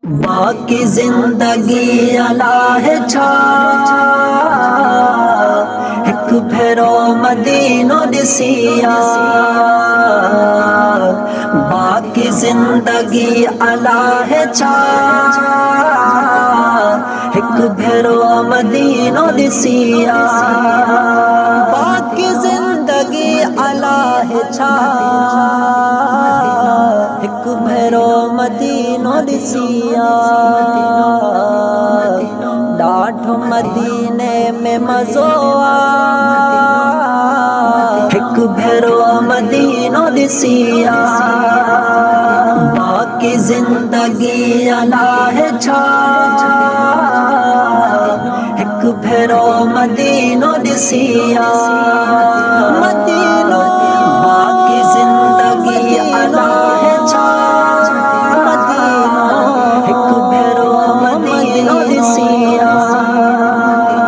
बाकी जिंदगी अल्लाह छा एक भेरो मदीनो दिसिया। बाकी जिंदगी अल्लाह छा एक भेरो मदीनो दिसिया। बाकी जिंदगी अल्लाह छा एक भेरो मदीनो दिसिया। ॾाढो मदीने में मज़ो आ एक भेरो मदीनो दिसिया। बाकी जिंदगी अल्लाह छा एक भेरो मदीनो दिसिया। मदीनो बाकी जिंदगी अल्लाह छा मदीनो एक भेरो मदीनो दिसिया।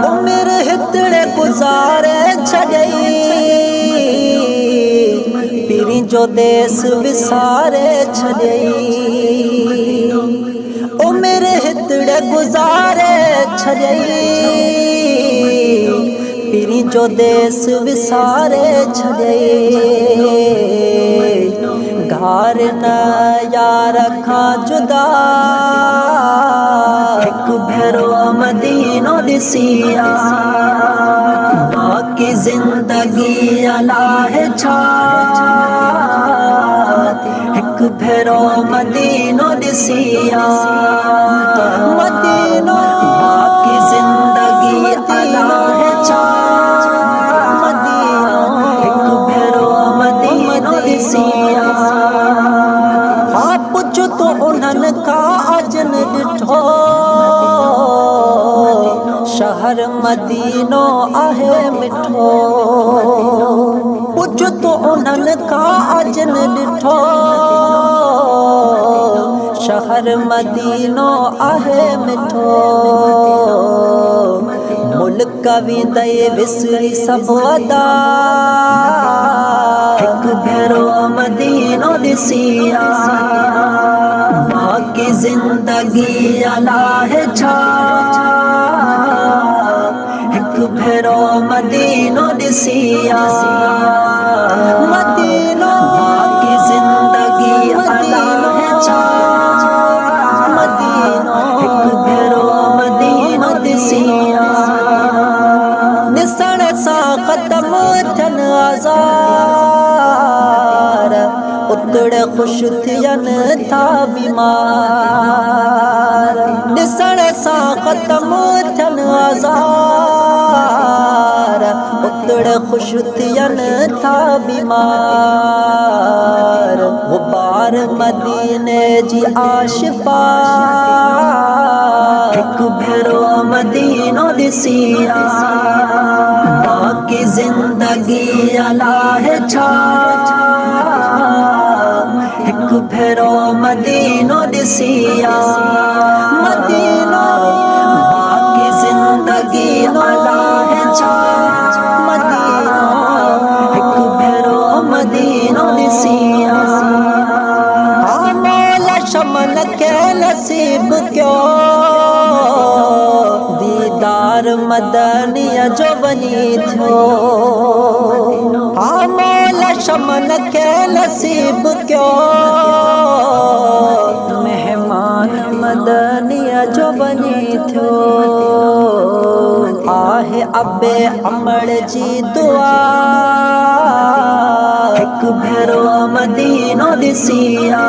उम्र हितड़े गुज़ारे छॾई पीरी जो देस विसारे छॾई। उम्र हितड़े गुज़ारे छॾई पीरी जो देस विसारे छॾई। घर न यार खां जुदा एक भेरो मदीनो दिसिया। बाकी जिंदगी अल्लाह छा एक भेरो मदीनो दिसिया। मदीनो बाकी जिंदगी अल्लाह छा मदीनो एक भेरो मदीनो दिसिया। हाँ पुछ तो उन्हनि का अजन ॾिठो शहर मदीनो आहे मिठो। पुछ तो उन्हनि का अजन ॾिठो शहर मदीनो आहे मिठो। मुल्क विंदे विसरी सभु अदा एक भेरो मदीनो दिसिया। बाकी जिंदगी अल्लाह छा एक भेरो मदीनो दिसिया। मदीनो बाकी जिंदगी अल्लाह छा मदीनो एक भेरो मदीनो दिसिया। निसण सां ख़त्म थियन आज़ार उतड़े ख़ुश थियनि था बीमार। ॾिसण सां ख़त्म थियनि आज़ार उतड़े ख़ुश थियनि था बीमार। गुबार मदीने जी आशिफ़ा एक भेरो मदीनो दिसिया। बाकी जिंदगी अल्लाह छा एक भेरो मदीनो दिसिया। मदीनो बाकी जिंदगी अल्लाह छा मदीनो एक भेरो मदीनो दिसिया। हाँ मौला शमन के नसीब क्यों दीदार मदनिया जो बनी थियो। हाँ मौला शमन के नसीब क्यों मेहमान मदनिया जो बनी थियो। आहे अबे अमड़ जी दुआ एक भेरो मदीनो दिसिया।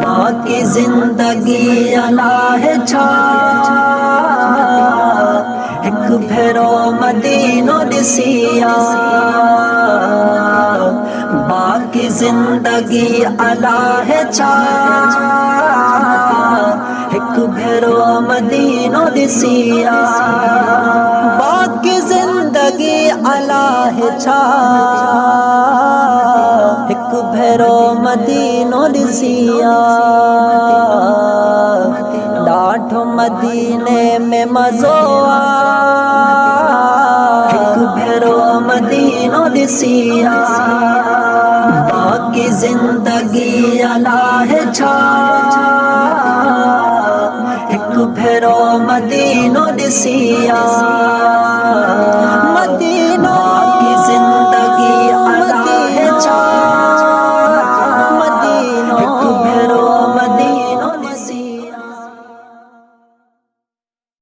बाकी जिंदगी अल्लाह छा एक भेरो मदीनो दिसिया। बाकी जिंदगी अल्लाह छा एक भेरो मदीनो दिसिया। बाकी जिंदगी अल्लाह छा एक भेरो मदीनो दिसिया। ॾाढो मदीने में मज़ो आ एक भेरो मदीनो दिसिया। बाकी जिंदगी अल्लाह छा मदीनो ॾिसी आ।